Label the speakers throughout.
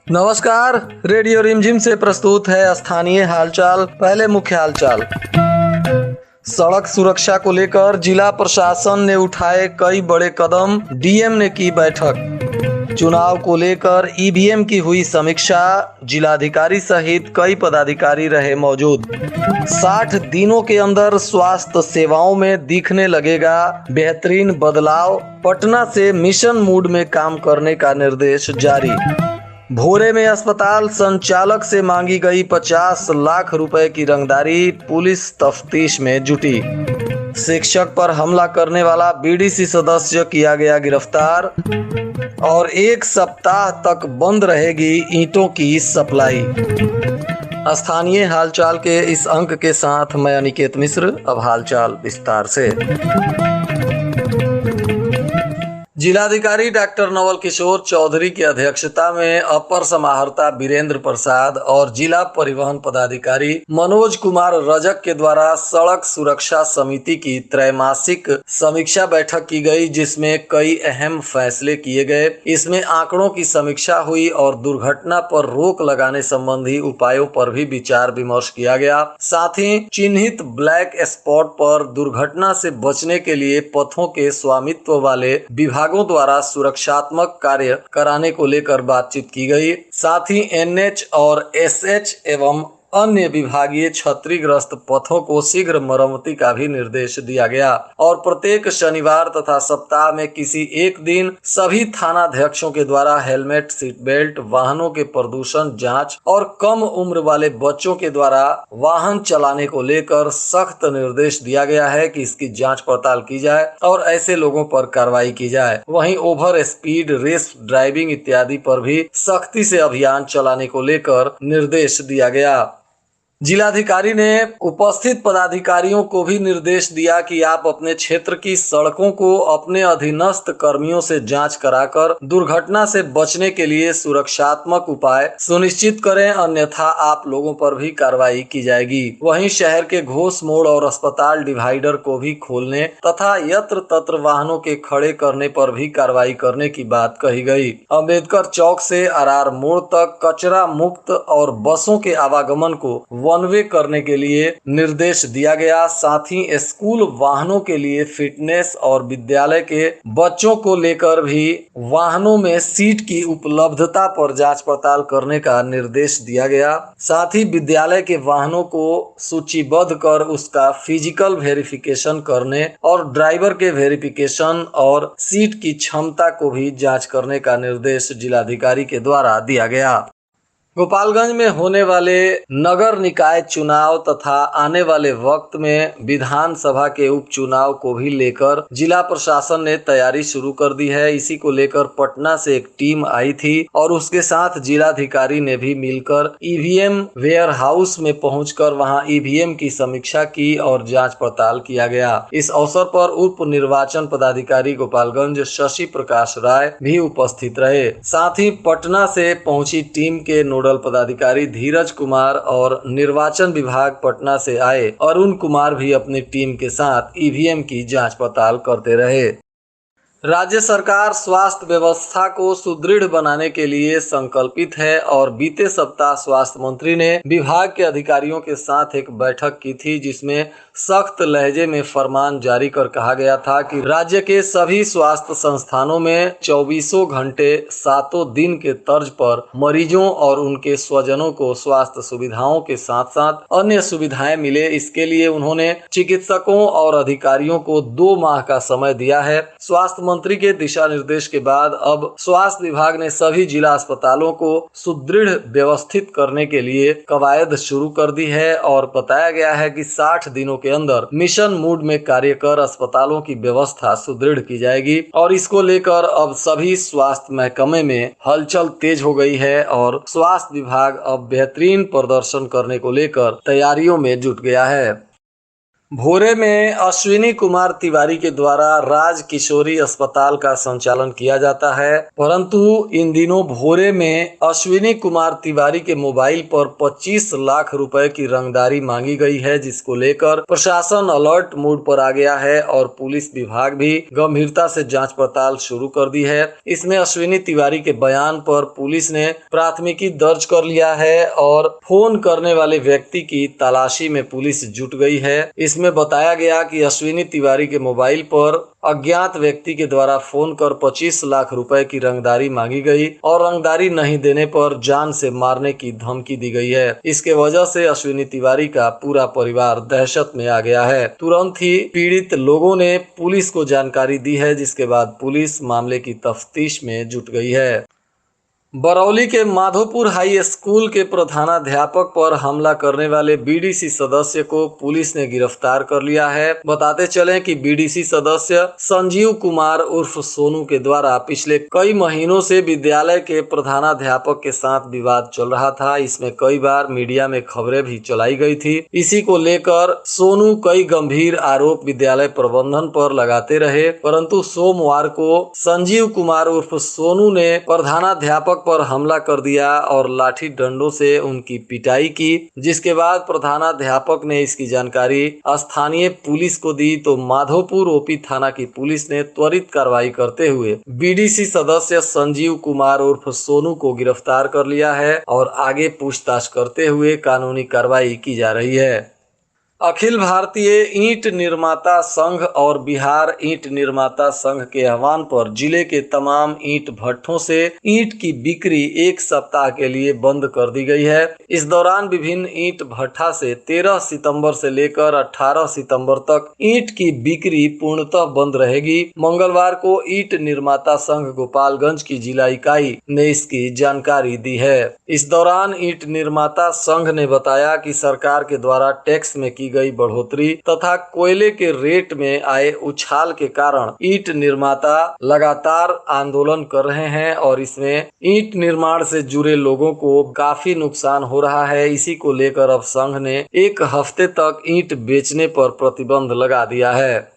Speaker 1: नमस्कार। रेडियो रिमझिम से प्रस्तुत है स्थानीय हालचाल। पहले मुख्य हालचाल। सड़क सुरक्षा को लेकर जिला प्रशासन ने उठाए कई बड़े कदम, डीएम ने की बैठक। चुनाव को लेकर ईवीएम की हुई समीक्षा, जिलाधिकारी सहित कई पदाधिकारी रहे मौजूद। 60 दिनों के अंदर स्वास्थ्य सेवाओं में दिखने लगेगा बेहतरीन बदलाव, पटना से मिशन मोड में काम करने का निर्देश जारी। भोरे में अस्पताल संचालक से मांगी गई 50 लाख रुपए की रंगदारी, पुलिस तफ्तीश में जुटी। शिक्षक पर हमला करने वाला बीडीसी सदस्य किया गया गिरफ्तार। और 1 सप्ताह तक बंद रहेगी ईंटों की सप्लाई। स्थानीय हालचाल के इस अंक के साथ मैं अनिकेत मिश्र। अब हालचाल विस्तार से। जिलाधिकारी डॉक्टर नवल किशोर चौधरी की अध्यक्षता में अपर समाहर्ता वीरेंद्र प्रसाद और जिला परिवहन पदाधिकारी मनोज कुमार रजक के द्वारा सड़क सुरक्षा समिति की त्रैमासिक समीक्षा बैठक की गई, जिसमें कई अहम फैसले किए गए। इसमें आंकड़ों की समीक्षा हुई और दुर्घटना पर रोक लगाने संबंधी उपायों पर भी विचार विमर्श किया गया। साथ ही चिन्हित ब्लैक स्पॉट पर दुर्घटना से बचने के लिए पथों के स्वामित्व वाले विभागों द्वारा सुरक्षात्मक कार्य कराने को लेकर बातचीत की गई। साथ ही एनएच और एसएच एवं अन्य विभागीय क्षतिग्रस्त पथों को शीघ्र मरम्मति का भी निर्देश दिया गया और प्रत्येक शनिवार तथा सप्ताह में किसी एक दिन सभी थानाध्यक्षों के द्वारा हेलमेट, सीट बेल्ट, वाहनों के प्रदूषण जांच और कम उम्र वाले बच्चों के द्वारा वाहन चलाने को लेकर सख्त निर्देश दिया गया है कि इसकी जांच पड़ताल की जाए और ऐसे लोगों पर कार्रवाई की जाए। वहीं ओवर स्पीड, रेस ड्राइविंग इत्यादि पर भी सख्ती से अभियान चलाने को लेकर निर्देश दिया गया। जिलाधिकारी ने उपस्थित पदाधिकारियों को भी निर्देश दिया कि आप अपने क्षेत्र की सड़कों को अपने अधीनस्थ कर्मियों से जांच कराकर दुर्घटना से बचने के लिए सुरक्षात्मक उपाय सुनिश्चित करें, अन्यथा आप लोगों पर भी कार्रवाई की जाएगी। वहीं शहर के घोष मोड़ और अस्पताल डिवाइडर को भी खोलने तथा यत्र तत्र वाहनों के खड़े करने पर भी कार्रवाई करने की बात कही गई। अम्बेडकर चौक से आरआर मोड़ तक कचरा मुक्त और बसों के आवागमन को वन वे करने के लिए निर्देश दिया गया। साथ ही स्कूल वाहनों के लिए फिटनेस और विद्यालय के बच्चों को लेकर भी वाहनों में सीट की उपलब्धता पर जांच पड़ताल करने का निर्देश दिया गया। साथ ही विद्यालय के वाहनों को सूचीबद्ध कर उसका फिजिकल वेरिफिकेशन करने और ड्राइवर के वेरिफिकेशन और सीट की क्षमता को भी जांच करने का निर्देश जिलाधिकारी के द्वारा दिया गया। गोपालगंज में होने वाले नगर निकाय चुनाव तथा आने वाले वक्त में विधानसभा के उपचुनाव को भी लेकर जिला प्रशासन ने तैयारी शुरू कर दी है। इसी को लेकर पटना से एक टीम आई थी और उसके साथ जिलाधिकारी ने भी मिलकर ईवीएम वेयर हाउस में पहुंचकर वहां ईवीएम की समीक्षा की और जांच पड़ताल किया गया। इस अवसर पर उप निर्वाचन पदाधिकारी गोपालगंज शशि प्रकाश राय भी उपस्थित रहे। साथ ही पटना से पहुंची टीम के नोडल पदाधिकारी धीरज कुमार और निर्वाचन विभाग पटना से आए अरुण कुमार भी अपनी टीम के साथ ईवीएम की जांच पड़ताल करते रहे। राज्य सरकार स्वास्थ्य व्यवस्था को सुदृढ़ बनाने के लिए संकल्पित है और बीते सप्ताह स्वास्थ्य मंत्री ने विभाग के अधिकारियों के साथ एक बैठक की थी, जिसमें सख्त लहजे में फरमान जारी कर कहा गया था कि राज्य के सभी स्वास्थ्य संस्थानों में 24 घंटे 7 दिन के तर्ज पर मरीजों और उनके स्वजनों को स्वास्थ्य सुविधाओं के साथ साथ अन्य सुविधाएं मिले। इसके लिए उन्होंने चिकित्सकों और अधिकारियों को 2 माह का समय दिया है। स्वास्थ्य मंत्री के दिशा निर्देश के बाद अब स्वास्थ्य विभाग ने सभी जिला अस्पतालों को सुदृढ़ व्यवस्थित करने के लिए कवायद शुरू कर दी है और बताया गया है कि 60 दिनों के अंदर मिशन मोड में कार्य कर अस्पतालों की व्यवस्था सुदृढ़ की जाएगी और इसको लेकर अब सभी स्वास्थ्य महकमे में हलचल तेज हो गई है और स्वास्थ्य विभाग अब बेहतरीन प्रदर्शन करने को लेकर तैयारियों में जुट गया है। भोरे में अश्विनी कुमार तिवारी के द्वारा राज किशोरी अस्पताल का संचालन किया जाता है, परंतु इन दिनों भोरे में अश्विनी कुमार तिवारी के मोबाइल पर 25 लाख रुपए की रंगदारी मांगी गई है, जिसको लेकर प्रशासन अलर्ट मोड पर आ गया है और पुलिस विभाग भी गंभीरता से जांच पड़ताल शुरू कर दी है। इसमें अश्विनी तिवारी के बयान पर पुलिस ने प्राथमिकी दर्ज कर लिया है और फोन करने वाले व्यक्ति की तलाशी में पुलिस जुट गई है। इसमें बताया गया कि अश्विनी तिवारी के मोबाइल पर अज्ञात व्यक्ति के द्वारा फोन कर 25 लाख रुपए की रंगदारी मांगी गई और रंगदारी नहीं देने पर जान से मारने की धमकी दी गई है। इसके वजह से अश्विनी तिवारी का पूरा परिवार दहशत में आ गया है। तुरंत ही पीड़ित लोगों ने पुलिस को जानकारी दी है, जिसके बाद पुलिस मामले की तफ्तीश में जुट गई है। बरौली के माधोपुर हाई स्कूल के प्रधानाध्यापक पर हमला करने वाले बीडीसी सदस्य को पुलिस ने गिरफ्तार कर लिया है। बताते चलें कि बीडीसी सदस्य संजीव कुमार उर्फ सोनू के द्वारा पिछले कई महीनों से विद्यालय के प्रधानाध्यापक के साथ विवाद चल रहा था। इसमें कई बार मीडिया में खबरें भी चलाई गई थी। इसी को लेकर सोनू कई गंभीर आरोप विद्यालय प्रबंधन पर लगाते रहे, परंतु सोमवार को संजीव कुमार उर्फ सोनू ने प्रधानाध्यापक पर हमला कर दिया और लाठी डंडों से उनकी पिटाई की, जिसके बाद प्रधानाध्यापक ने इसकी जानकारी स्थानीय पुलिस को दी तो माधोपुर ओपी थाना की पुलिस ने त्वरित कार्रवाई करते हुए बीडीसी सदस्य संजीव कुमार उर्फ सोनू को गिरफ्तार कर लिया है और आगे पूछताछ करते हुए कानूनी कार्रवाई की जा रही है। अखिल भारतीय ईंट निर्माता संघ और बिहार ईंट निर्माता संघ के आह्वान पर जिले के तमाम ईंट भट्ठों से ईंट की बिक्री एक सप्ताह के लिए बंद कर दी गई है। इस दौरान विभिन्न ईंट भट्ठा से 13 सितंबर से लेकर 18 सितंबर तक ईंट की बिक्री पूर्णतः बंद रहेगी। मंगलवार को ईंट निर्माता संघ गोपालगंज की जिला इकाई ने इसकी जानकारी दी है। इस दौरान ईंट निर्माता संघ ने बताया कि सरकार के द्वारा टैक्स में की गई बढ़ोतरी तथा कोयले के रेट में आए उछाल के कारण ईंट निर्माता लगातार आंदोलन कर रहे हैं और इसमें ईंट निर्माण से जुड़े लोगों को काफी नुकसान हो रहा है। इसी को लेकर अब संघ ने एक हफ्ते तक ईंट बेचने पर प्रतिबंध लगा दिया है।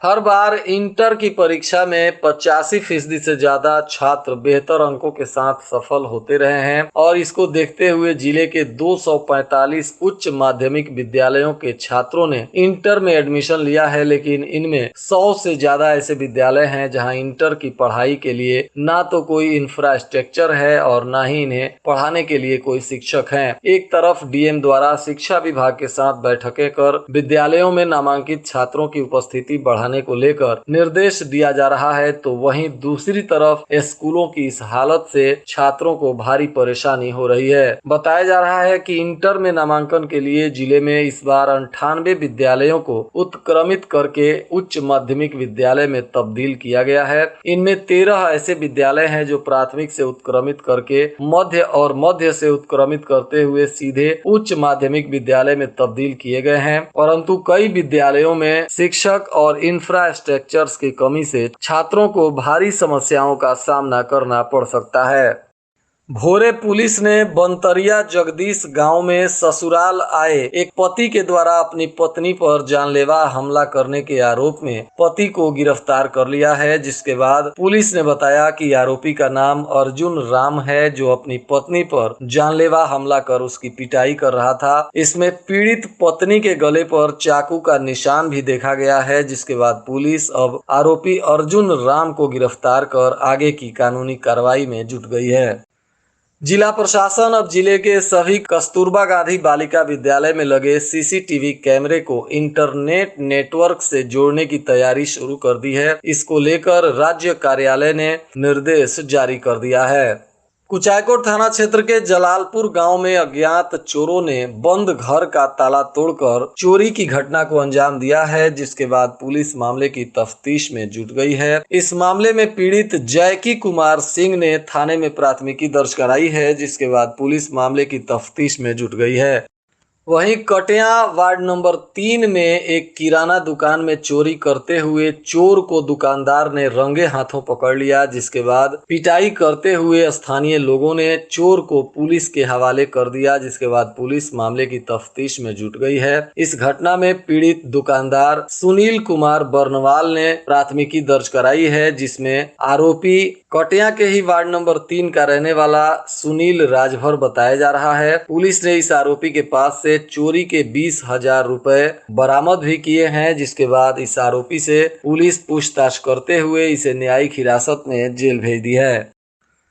Speaker 1: हर बार इंटर की परीक्षा में 85% से ज्यादा छात्र बेहतर अंकों के साथ सफल होते रहे हैं और इसको देखते हुए जिले के 245 उच्च माध्यमिक विद्यालयों के छात्रों ने इंटर में एडमिशन लिया है, लेकिन इनमें 100 से ज्यादा ऐसे विद्यालय हैं जहां इंटर की पढ़ाई के लिए ना तो कोई इंफ्रास्ट्रक्चर है और ना ही इन्हें पढ़ाने के लिए कोई शिक्षक हैं। एक तरफ डीएम द्वारा शिक्षा विभाग के साथ बैठकें कर विद्यालयों में नामांकित छात्रों की उपस्थिति बढ़ाने को लेकर निर्देश दिया जा रहा है, तो वहीं दूसरी तरफ स्कूलों की इस हालत से छात्रों को भारी परेशानी हो रही है। बताया जा रहा है कि इंटर में नामांकन के लिए जिले में इस बार 98 विद्यालयों को उत्क्रमित करके उच्च माध्यमिक विद्यालय में तब्दील किया गया है। इनमें 13 ऐसे विद्यालय हैं जो प्राथमिक से उत्क्रमित करके मध्य और मध्य से उत्क्रमित करते हुए सीधे उच्च माध्यमिक विद्यालय में तब्दील किए गए हैं, परंतु कई विद्यालयों में शिक्षक और इंफ्रास्ट्रक्चर्स की कमी से छात्रों को भारी समस्याओं का सामना करना पड़ सकता है। भोरे पुलिस ने बनतरिया जगदीश गांव में ससुराल आए एक पति के द्वारा अपनी पत्नी पर जानलेवा हमला करने के आरोप में पति को गिरफ्तार कर लिया है, जिसके बाद पुलिस ने बताया कि आरोपी का नाम अर्जुन राम है, जो अपनी पत्नी पर जानलेवा हमला कर उसकी पिटाई कर रहा था। इसमें पीड़ित पत्नी के गले पर चाकू का निशान भी देखा गया है, जिसके बाद पुलिस अब आरोपी अर्जुन राम को गिरफ्तार कर आगे की कानूनी कार्रवाई में जुट गई है। जिला प्रशासन अब जिले के सभी कस्तूरबा गांधी बालिका विद्यालय में लगे सीसीटीवी कैमरे को इंटरनेट नेटवर्क से जोड़ने की तैयारी शुरू कर दी है। इसको लेकर राज्य कार्यालय ने निर्देश जारी कर दिया है। कुचायकोट थाना क्षेत्र के जलालपुर गांव में अज्ञात चोरों ने बंद घर का ताला तोड़कर चोरी की घटना को अंजाम दिया है, जिसके बाद पुलिस मामले की तफ्तीश में जुट गई है। इस मामले में पीड़ित जैकी कुमार सिंह ने थाने में प्राथमिकी दर्ज कराई है, जिसके बाद पुलिस मामले की तफ्तीश में जुट गई है। वहीं कटिया वार्ड नंबर 3 में एक किराना दुकान में चोरी करते हुए चोर को दुकानदार ने रंगे हाथों पकड़ लिया, जिसके बाद पिटाई करते हुए स्थानीय लोगों ने चोर को पुलिस के हवाले कर दिया, जिसके बाद पुलिस मामले की तफ्तीश में जुट गई है। इस घटना में पीड़ित दुकानदार सुनील कुमार बर्नवाल ने प्राथमिकी दर्ज कराई है, जिसमें आरोपी कटिया के ही वार्ड नंबर 3 का रहने वाला सुनील राजभर बताया जा रहा है। पुलिस ने इस आरोपी के पास से चोरी के 20,000 रुपए बरामद भी किए हैं, जिसके बाद इस आरोपी से पुलिस पूछताछ करते हुए इसे न्यायिक हिरासत में जेल भेज दी है।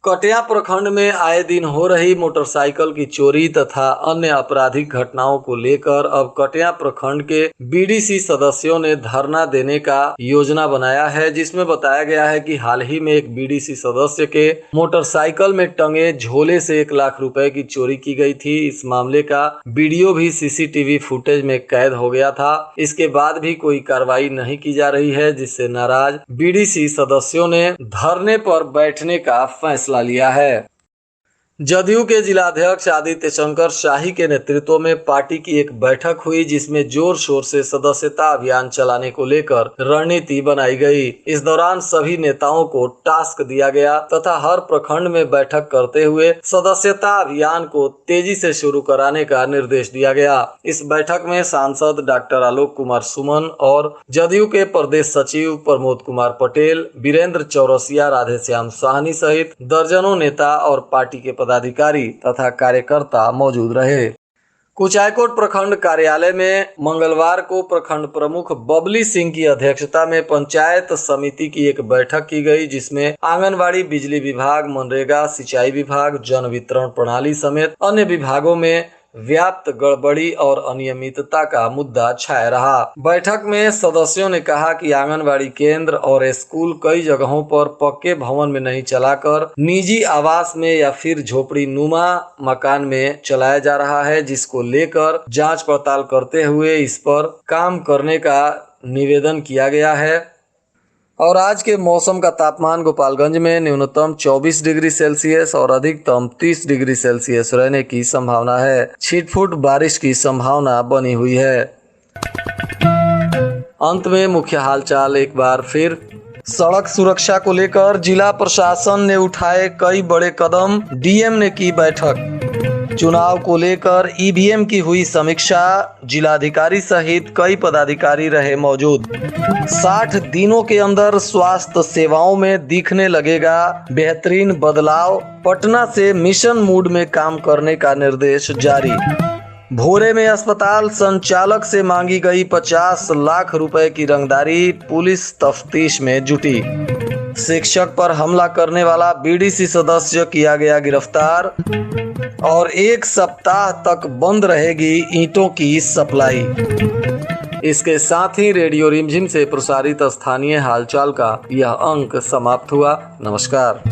Speaker 1: कटिया प्रखंड में आए दिन हो रही मोटरसाइकिल की चोरी तथा अन्य आपराधिक घटनाओं को लेकर अब कटिया प्रखंड के बीडीसी सदस्यों ने धरना देने का योजना बनाया है, जिसमें बताया गया है कि हाल ही में एक बीडीसी सदस्य के मोटरसाइकिल में टंगे झोले से 1 लाख रुपए की चोरी की गई थी। इस मामले का वीडियो भी सीसीटीवी फुटेज में कैद हो गया था। इसके बाद भी कोई कार्रवाई नहीं की जा रही है, जिससे नाराज बीडीसी सदस्यों ने धरने पर बैठने का फैसला लिया है। जदयू के जिलाध्यक्ष आदित्य शंकर शाही के नेतृत्व में पार्टी की एक बैठक हुई, जिसमें जोर शोर से सदस्यता अभियान चलाने को लेकर रणनीति बनाई गई। इस दौरान सभी नेताओं को टास्क दिया गया तथा हर प्रखंड में बैठक करते हुए सदस्यता अभियान को तेजी से शुरू कराने का निर्देश दिया गया। इस बैठक में सांसद डॉक्टर आलोक कुमार सुमन और जदयू के प्रदेश सचिव प्रमोद कुमार पटेल, वीरेंद्र चौरसिया, राधेश्याम साहनी सहित दर्जनों नेता और पार्टी के पदाधिकारी तथा कार्यकर्ता मौजूद रहे। कुचायकोट प्रखंड कार्यालय में मंगलवार को प्रखंड प्रमुख बबली सिंह की अध्यक्षता में पंचायत समिति की एक बैठक की गई, जिसमें आंगनबाड़ी, बिजली विभाग, मनरेगा, सिंचाई विभाग, जन वितरण प्रणाली समेत अन्य विभागों में व्याप्त गड़बड़ी और अनियमितता का मुद्दा छाया रहा। बैठक में सदस्यों ने कहा कि आंगनबाड़ी केंद्र और स्कूल कई जगहों पर पक्के भवन में नहीं चलाकर निजी आवास में या फिर झोपड़ी नुमा मकान में चलाया जा रहा है, जिसको लेकर जांच पड़ताल करते हुए इस पर काम करने का निवेदन किया गया है। और आज के मौसम का तापमान गोपालगंज में न्यूनतम 24 डिग्री सेल्सियस और अधिकतम 30 डिग्री सेल्सियस रहने की संभावना है। छिटपुट बारिश की संभावना बनी हुई है। अंत में मुख्य हालचाल एक बार फिर। सड़क सुरक्षा को लेकर जिला प्रशासन ने उठाए कई बड़े कदम, डीएम ने की बैठक। चुनाव को लेकर ईवीएम की हुई समीक्षा, जिलाधिकारी सहित कई पदाधिकारी रहे मौजूद। 60 दिनों के अंदर स्वास्थ्य सेवाओं में दिखने लगेगा बेहतरीन बदलाव, पटना से मिशन मोड में काम करने का निर्देश जारी। भोरे में अस्पताल संचालक से मांगी गई 50 लाख रुपए की रंगदारी, पुलिस तफ्तीश में जुटी। शिक्षक पर हमला करने वाला बीडीसी सदस्य किया गया गिरफ्तार और 1 सप्ताह तक बंद रहेगी ईंटों की सप्लाई। इसके साथ ही रेडियो रिमझिम से प्रसारित स्थानीय हालचाल का यह अंक समाप्त हुआ। नमस्कार।